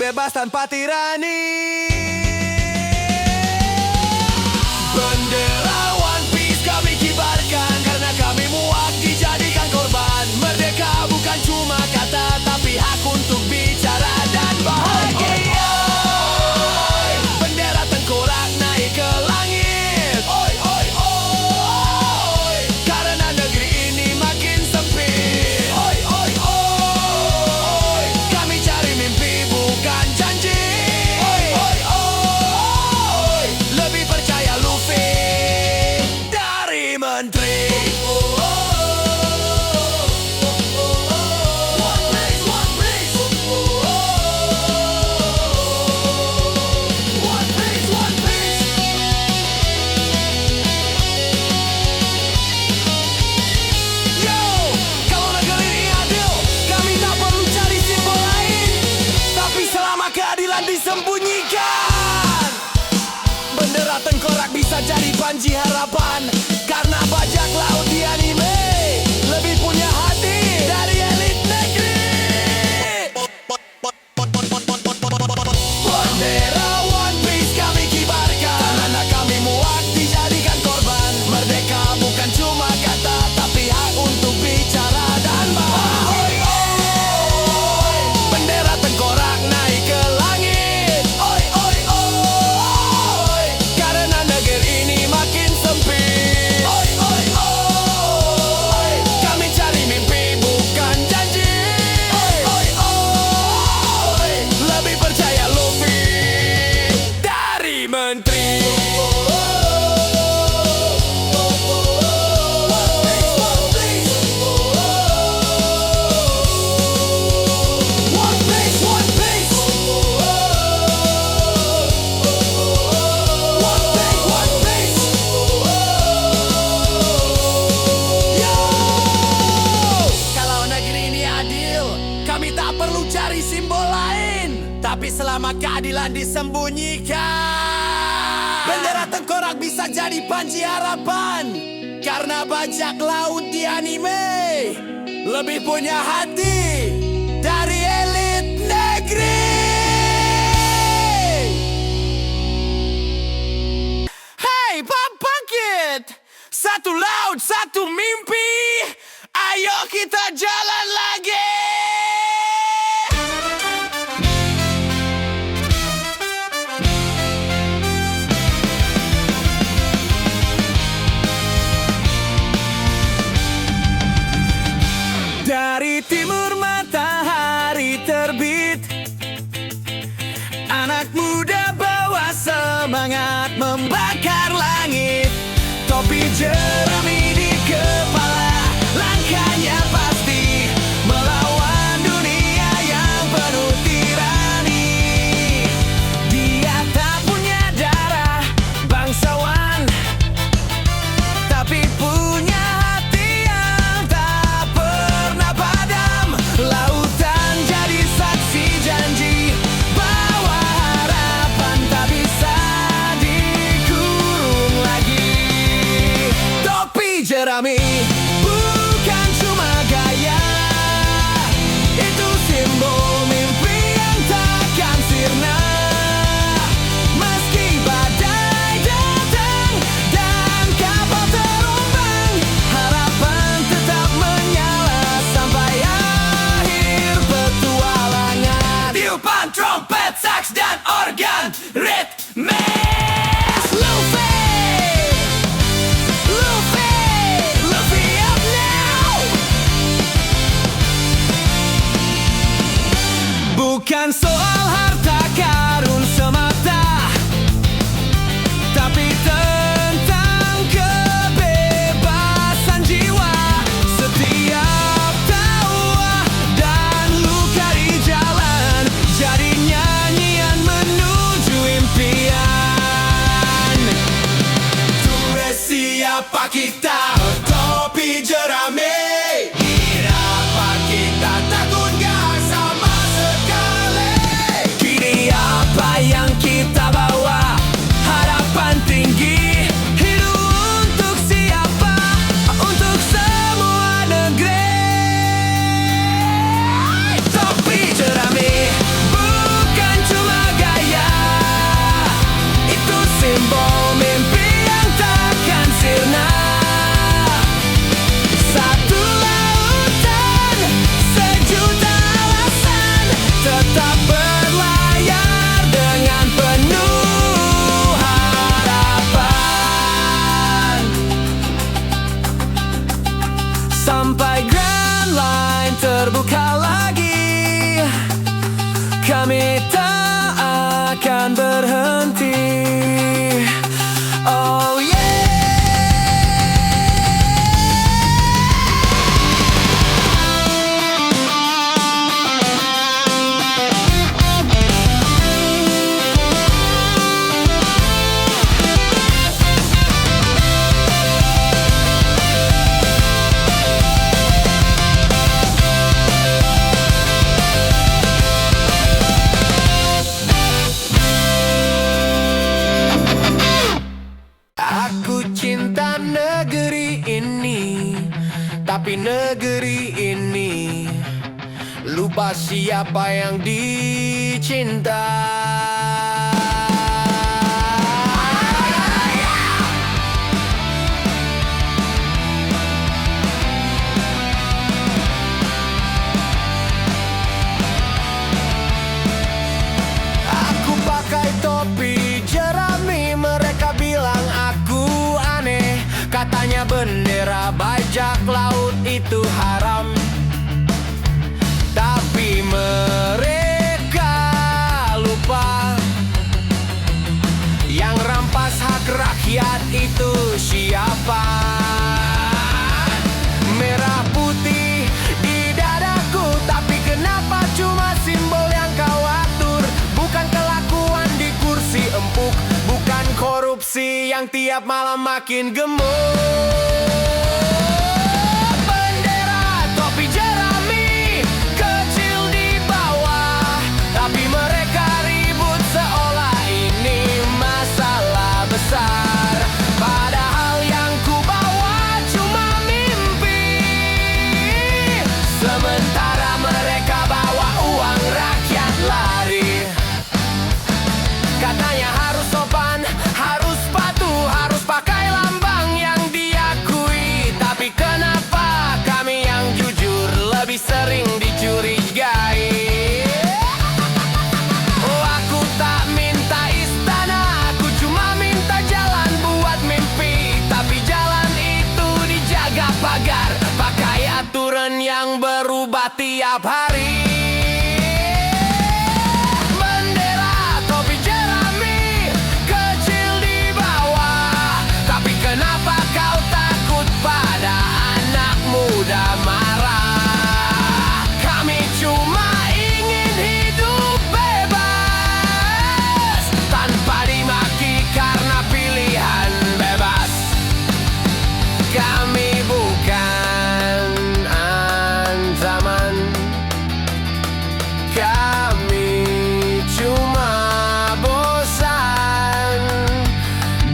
bebas tanpa tirani. Bendera One Piece kami kibarkan karena kami muak dijadikan korban. Merdeka bukan cuma kata tapi hak untuk bicara dan bahagia. Bendera tengkorak naik ke langit. Oi oi oi, karena negeri ini makin sempit. Oi oi oi, kami cari mimpi bukan janji. Oi oi oi, lebih percaya Luffy dari menteri. Disembunyikan. Bendera tengkorak bisa jadi panji harapan karena bajak laut di anime lebih punya hati dari elit negeri. Bendera One Piece kami kibarkan karena kami muak dijadikan korban. Merdeka bukan cuma kata tapi hak untuk bicara dan bahagia. Bendera tengkorak naik ke langit. Oi oi oi, karena negeri ini makin sempit. Oi oi oi, kami cari mimpi bukan janji. Oi oi oi, lebih percaya Luffy dari menteri. Kami tak perlu cari simbol lain, tapi selama keadilan disembunyikan, bendera tengkorak bisa jadi panji harapan karena bajak laut di anime lebih punya hati dari elit negeri. Hey, bangkit! Satu laut, satu mimpi. Ayo kita jalan lagi. Dari timur matahari terbit, anak muda bawa semangat membakar langit. Topi jerami di kepala, langkahnya pasti melawan dunia yang penuh tirani. Dia tak punya darah bangsawan, tapi punya hati yang tak pernah padam. Lautan jadi saksi janji, bawa harapan tak bisa dikurung lagi. sampai Grand Line terbuka lagi. Kami tak akan berhenti. Oh yeah. Aku cinta negeri ini, tapi negeri ini lupa siapa yang dicinta. Aku pakai topi jerami, mereka bilang aku aneh. Katanya bendera bajak laut itu haram, tapi mereka lupa yang rampas hak rakyat itu siapa. Merah putih di dadaku, tapi kenapa cuma simbol yang kau atur? Bukan kelakuan di kursi empuk, bukan korupsi yang tiap malam makin gemuk. Bendera topi jerami kecil di bawah, tapi mereka ribut seolah ini masalah besar. Padahal yang ku bawa cuma mimpi, sementara mereka bawa uang rakyat lari. Katanya harus sopan, harus patuh, harus pakai lambang yang diakui. Tapi kenapa kami yang jujur lebih sering dicurigai? Oh, aku tak minta istana, aku cuma minta jalan buat mimpi. Tapi jalan itu dijaga pagar, pakai aturan yang berubah tiap hari. Bendera topi jerami kecil di bawah, tapi kenapa kau takut pada anak muda marah? Kami cuma ingin hidup bebas, tanpa dimaki karena pilihan bebas. Kami bukan ancaman, kami cuma bosan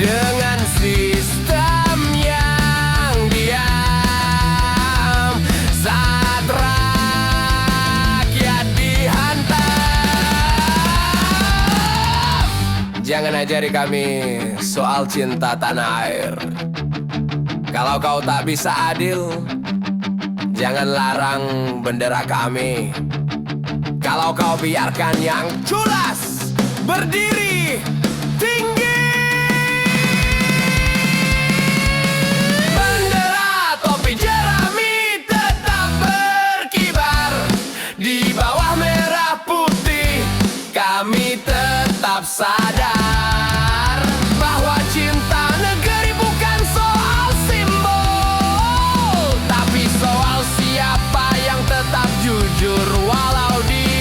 dengan sistem yang diam saat rakyat dihantam. Jangan ajari kami soal cinta tanah air. Kalau kau tak bisa adil, jangan larang bendera kami. Kalau kau biarkan yang culas berdiri tinggi. Bendera topi jerami tetap berkibar di bawah merah putih. Kami tetap sadar bahwa cinta negeri bukan soal simbol, tapi soal siapa yang tetap jujur walau dijatuhkan.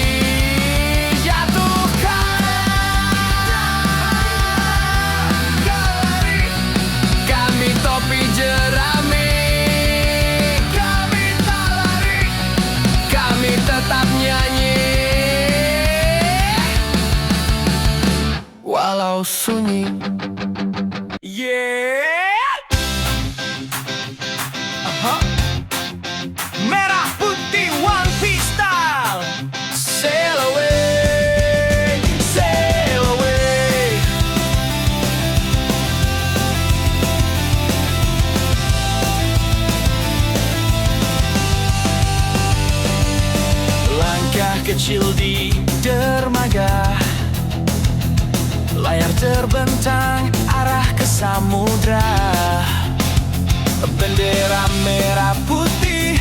Kami topi jerami, kami tak lari, kami tetap nyanyi walau sunyi. Yeah. Merah putih One Piece style. Sail away, sail away. Langkah kecil di dermaga, layar terbentang arah ke samudra. Bendera merah putih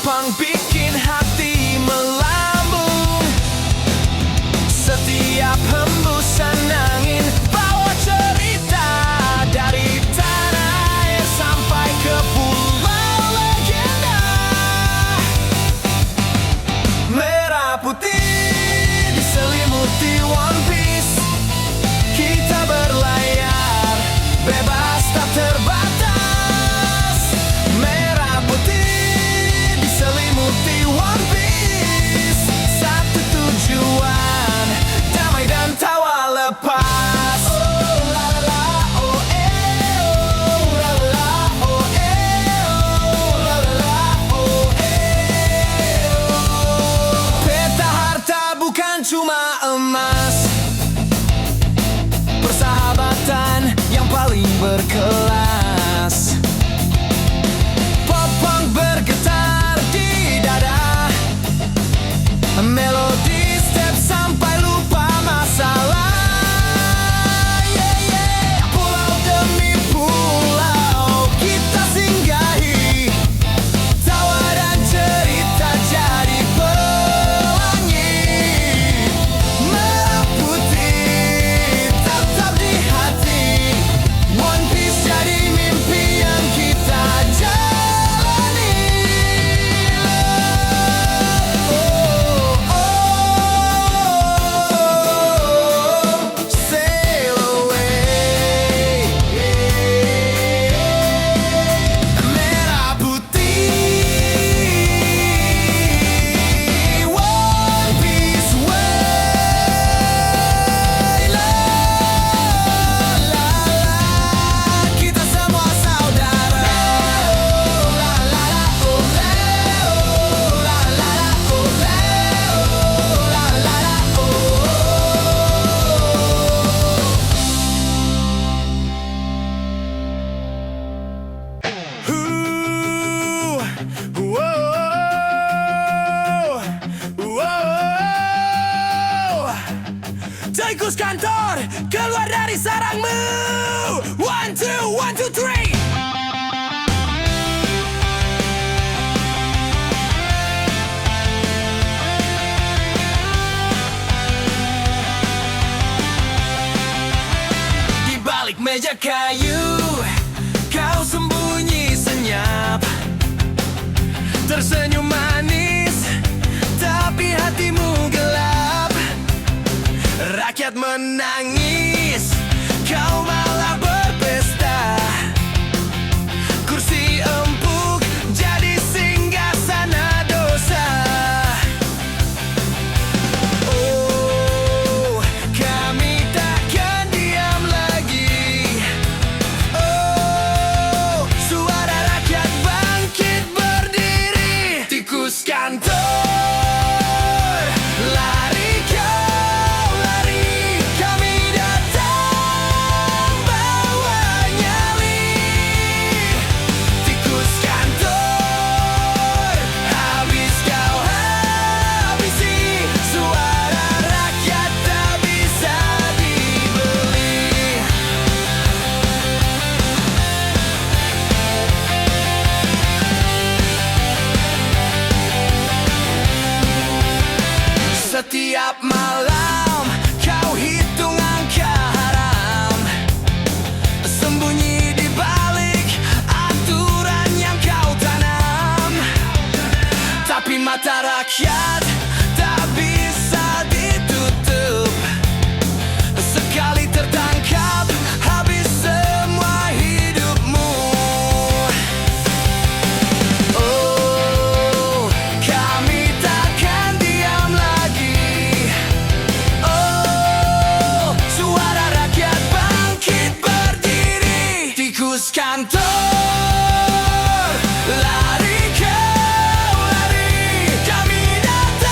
Popang bikin hati melambung. Setiap hembusan angin bawa cerita dari tanah air sampai ke pulau legenda. Merah putih diselimuti One Piece, kita berlayar bebas tak terbatas. Merah putih diselimuti One Piece, satu tujuan, damai dan tawa lepas. Oh la la, oh eh, oh la la, oh eh, oh la la, oh eh, oh. Peta harta bukan cuma emas, persahabatan yang paling berkelas. Popang bergetar di dada, melodi step sampai lupa masalah. Yeah, yeah. Pulau demi pulau kita singgahi, tawa dan cerita jadi pelangi. Merah putih tetap di hati, One Piece jadi mimpi yang kita jalani. Oh, oh, sail away. Merah putih, One Piece way. La la la, kita semua saudara. La la la, oh la, oh la la la, oh la, oh la la la, oh. Tikus kantor, keluar dari sarangmu. 1, 2, 1, 2, 3. Di balik meja kayu, kau sembunyi senyap, tersenyum manis, tapi hatimu gelap. Rakyat menangis, kau malah berpesta. Kursi empuk jadi singgasana dosa. Oh, kami takkan diam lagi. Oh, suara rakyat bangkit berdiri. Tikus kantor, lari kau lari, kami datang bawa nyali. Tikus kantor, habis kau habisi, suara rakyat tak bisa dibeli. Setiap malam kau hitung angka haram, sembunyi di balik aturan yang kau tanam. Tapi mata rakyat tak bisa ditutup, sekali tertangkap habis semua hidupmu. Oh, kami takkan diam lagi. Oh, suara rakyat bangkit berdiri. Tikus kantor, lari kau lari, kami datang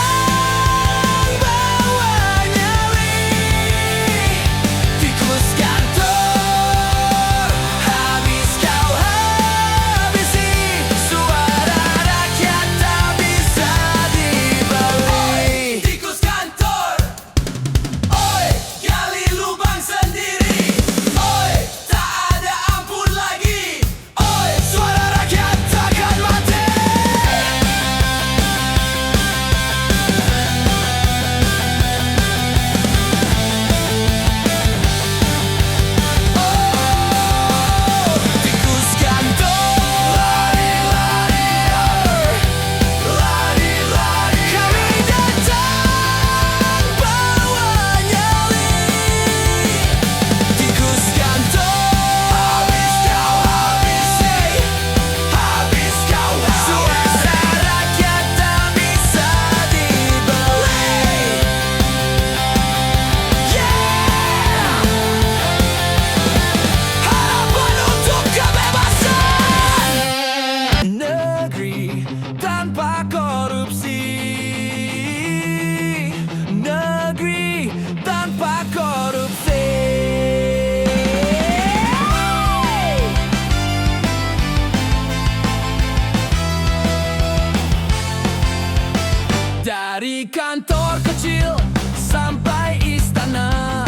kantor kecil sampai istana,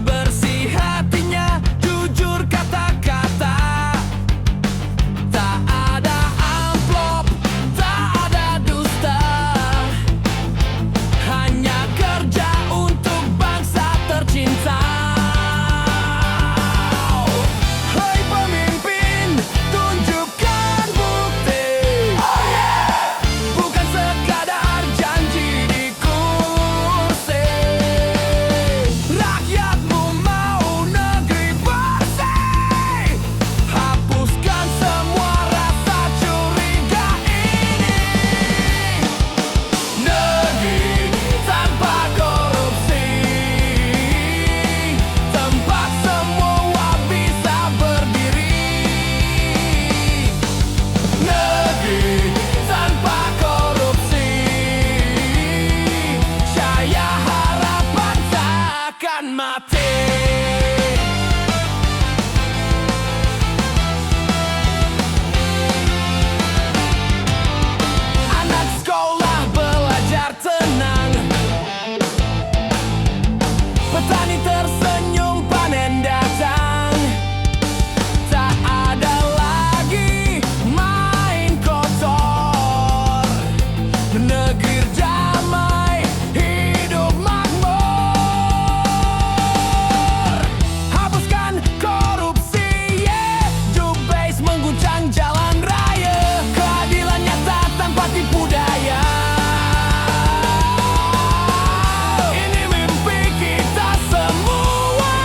bersih hatinya, jujur kata-kata. Tak ada amplop, tak ada dusta, hanya kerja untuk bangsa tercinta. Hai pemimpin, tunjukkan bukti. Bukan sekadar janji di kursi. Rakyatmu mau negeri bersih. Hapuskan semua rasa curiga ini. Negeri tanpa korupsi, tempat semua bisa berdiri. Negeri tanpa korupsi, cahaya harapan takkan mati. Anak sekolah belajar tenang, petani tersenyum panen datang. Tak ada lagi main kotor, negeri damai, hidup makmur. Hapuskan korupsi, yeah. Jubes mengguncang jalan raya, keadilan nyata tanpa tipu daya. Ini mimpi kita semua.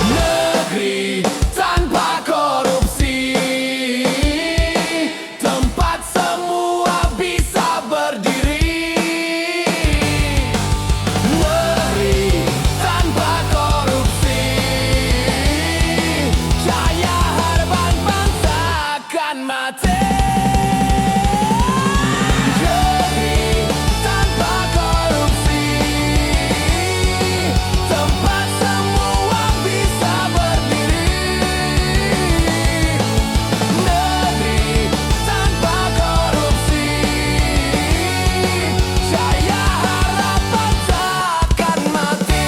Negeri tanpa korupsi, tempat semua bisa berdiri. Negeri tanpa korupsi, cahaya harapan bangsa akan mati. Negeri tanpa korupsi, tempat semua bisa berdiri. Negeri tanpa korupsi, cahaya harapan takkan mati.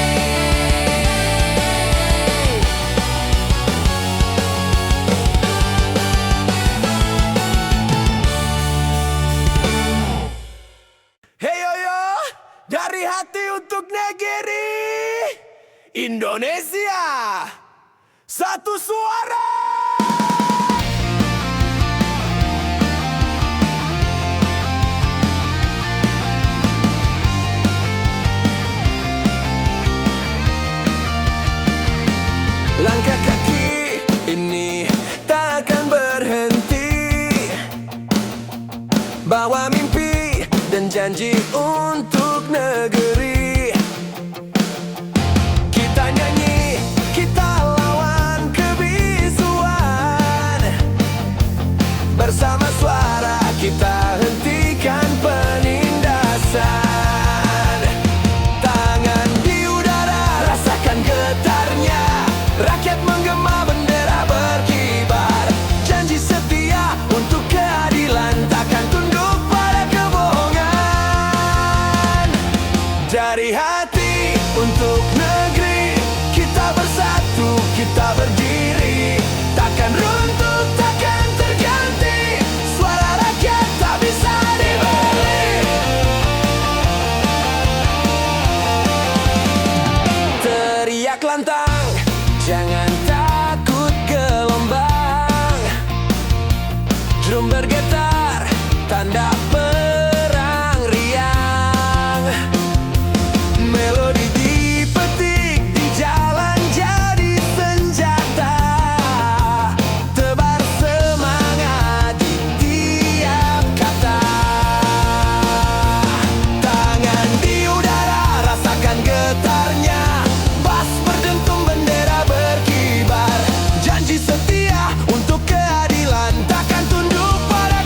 Hey yo yo, dari hati untuk negeri Indonesia, satu suara. Langkah kaki ini takkan berhenti, bawa mimpi dan janji untuk negeri. Kita nyanyi, kita lawan kebisuan. Bersama suara kita hentikan penindasan. Tangan di udara, rasakan getarnya. Rakyat menggema, bendera berkibar. Janji setia untuk keadilan, takkan tunduk pada kebohongan. Dari hati untuk negeri, kita bersatu, kita berdiri. Takkan runtuh, takkan terganti. Suara rakyat tak bisa dibeli. Teriak lantang, jangan takut gelombang. Drum bergetar, tanda perang riang. Melodi dipetik di jalan jadi senjata. Tebar semangat di tiap kata. Tangan di udara, rasakan getarnya. Bas berdentum, bendera berkibar. Janji setia untuk keadilan, takkan tunduk pada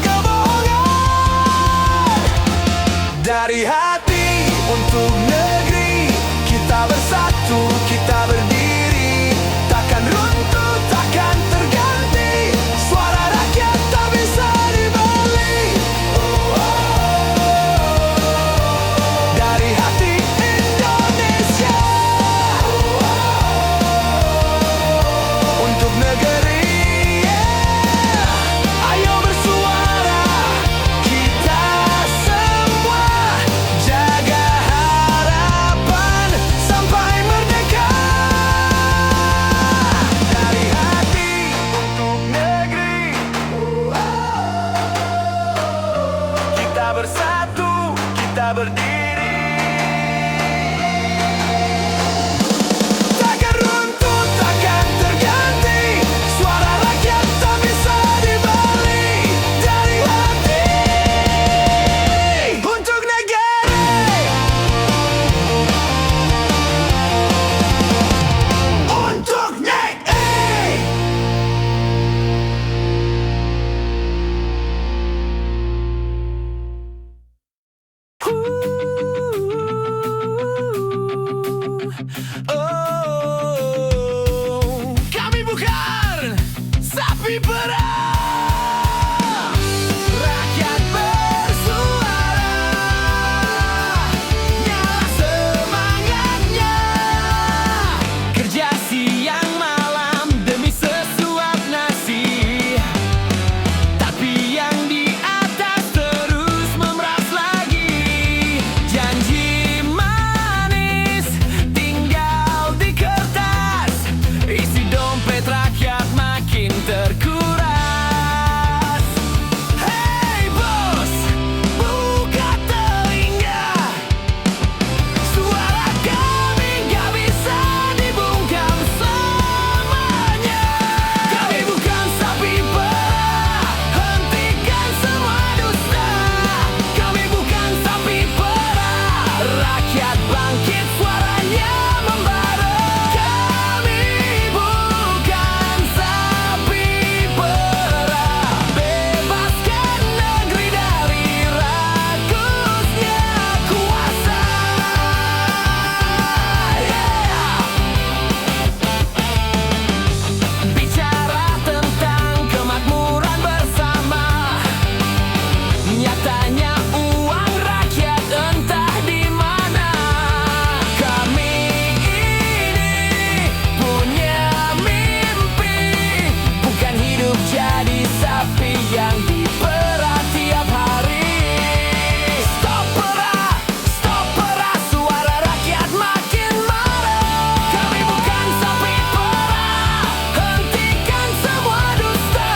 sapi perah. Rakyat bersuara, nyala semangatnya, kerja siang malam demi sesuap nasi. Tapi yang di atas terus memeras lagi. Janji manis tinggal di kertas, isi dompet rakyat makin terkuras. Hei bos, buka telinga, suara kami gak bisa dibungkam selamanya. Kami bukan sapi perah, hentikan semua dusta. Kami bukan sapi perah, rakyat bangkit suaranya membara. Kami bukan sapi perah, bebaskan negeri dari rakusnya kuasa. Bicara tentang kemakmuran bersama, nyatanya uang rakyat entah di mana. Kami ini punya mimpi, bukan hidup jadi sapi yang diperah tiap hari. Stop perah, suara rakyat makin marah. Kami bukan sapi perah, hentikan semua dusta.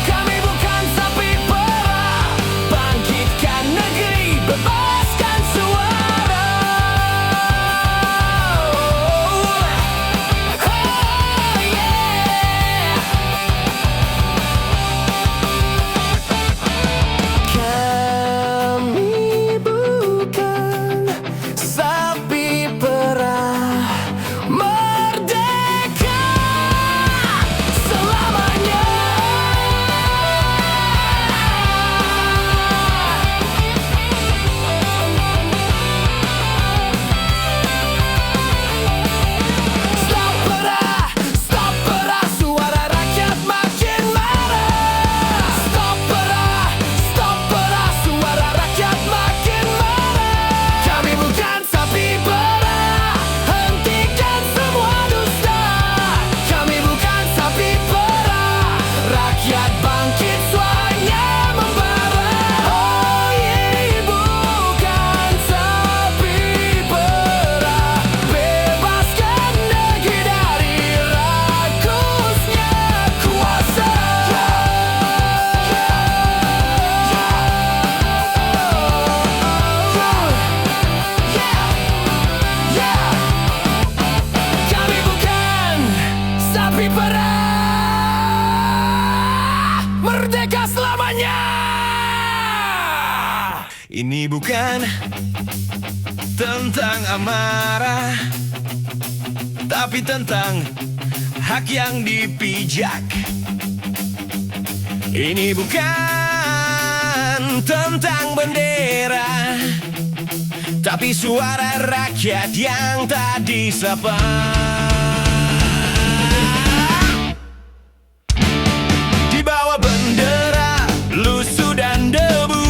Kami bukan sapi perah, bangkitkan negeri, bebaskan suara. Oh yeah. Kami bukan sapi perah, merdeka selamanya. Stop perah, suara rakyat makin marah. Stop perah, suara rakyat makin marah. Kami bukan sapi perah, hentikan semua dusta. Kami bukan sapi perah, rakyat bangkit suaranya membara. Oh yeah, bukan sapi perah, bebaskan negeri dari rakusnya kuasa. Kami bukan sapi perah, merdeka selamanya. Ini bukan tentang amarah, tapi tentang hak yang dipijak. Ini bukan tentang bendera, tapi suara rakyat yang tak disapa. Di bawah bendera lusuh dan debu,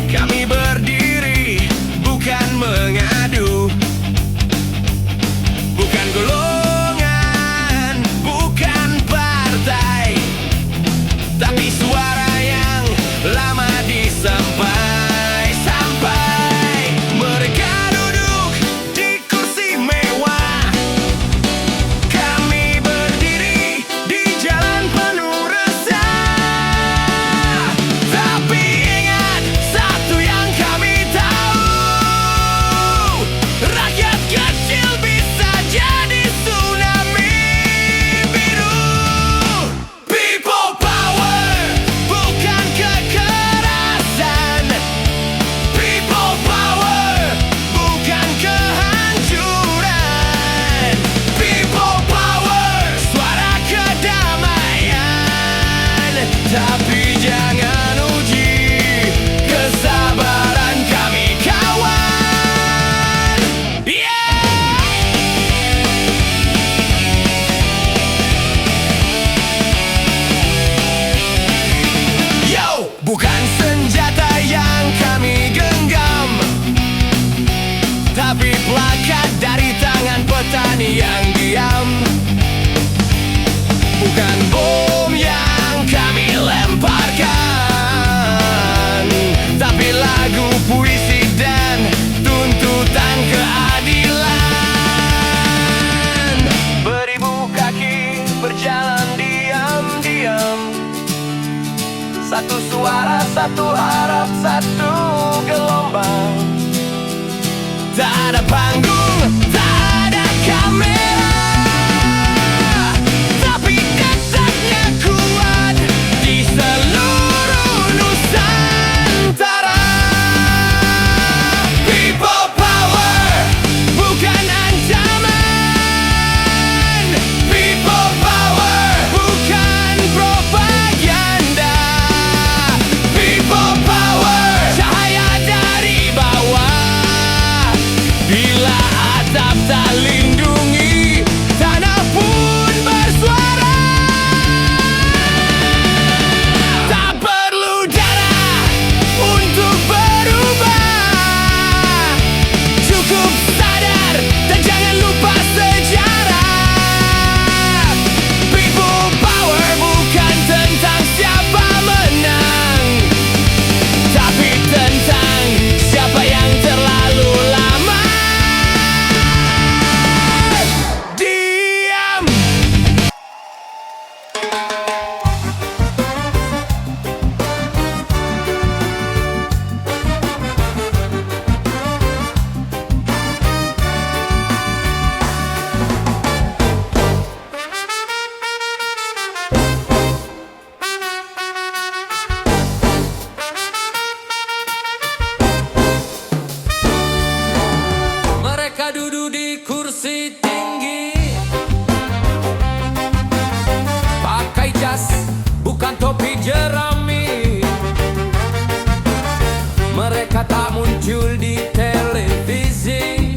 kami berdiri bukan mengadu. Bukan golongan, bukan partai, tapi suara yang lama disampai. Mereka duduk di kursi satu harap, satu gelombang. Tak ada panggung, tak ada kamera, tapi detaknya kuat di seluruh Nusantara. People power bukan ancaman. People power bukan propaganda. People power cahaya dari bawah. Bila atap tak lindungi, tanah pun bersuara. Tak perlu darah untuk berubah. Cukup sadar dan jangan lupa sejarah. People power bukan tentang siapa menang, tapi tentang siapa yang terlalu lama diam. Mereka duduk di kursi tinggi, Pakai jas, bukan topi jerami. Mereka tak muncul di televisi,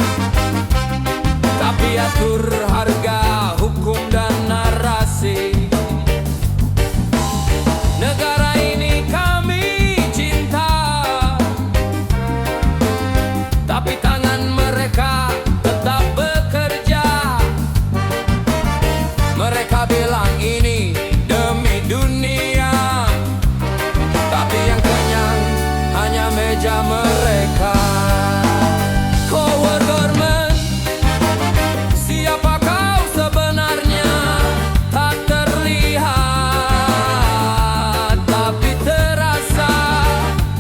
tapi atur harga, hukum dan narasi. Negara ini kami cinta, tapi tangan mereka tetap bekerja. Mereka bilang ini demi dunia, tapi yang kenyang hanya meja mereka. Coward government, siapa kau sebenarnya? Tak terlihat, tapi terasa.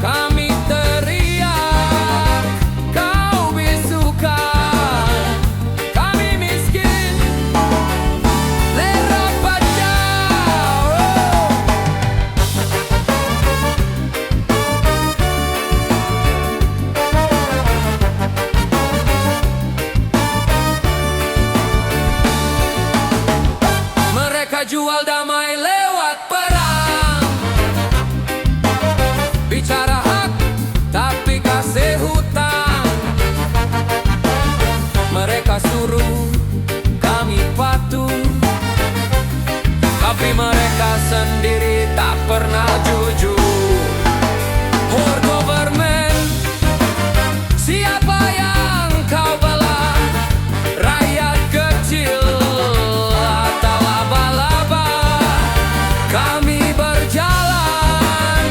Kami teriak, kau bisukan. Kami miskin, lera pajak. Mereka jual damai lewat perang, bicara hak tapi kasih hutang. Mereka suruh kami patuh, tapi mereka sendiri tak pernah jujur. Whore government, siapa yang kau bela? Rakyat kecil atau laba-laba? Kami berjalan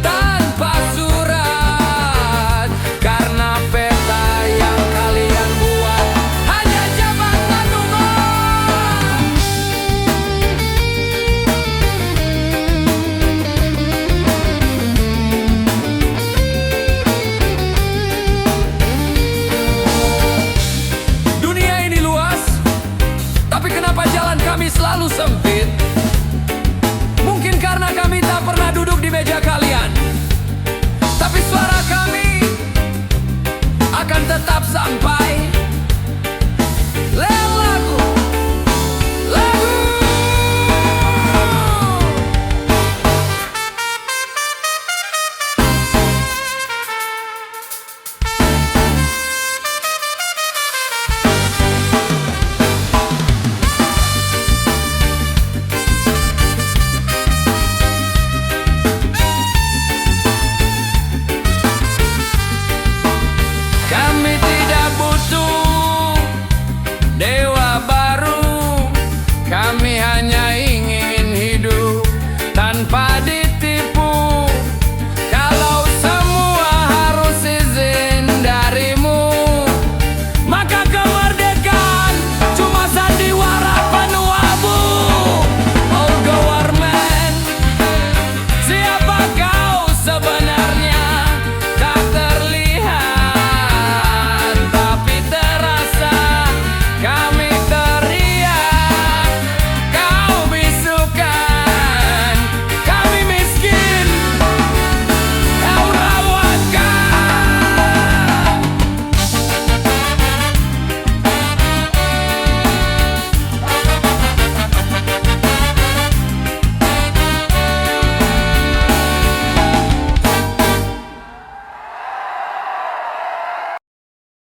tanpa surat, karena peta yang kalian buat hanya jabatan umum. Dunia ini luas, tapi kenapa jalan kami selalu sempit? Mungkin karena kami tak pernah duduk di meja kalian, tapi suara kami akan tetap sampai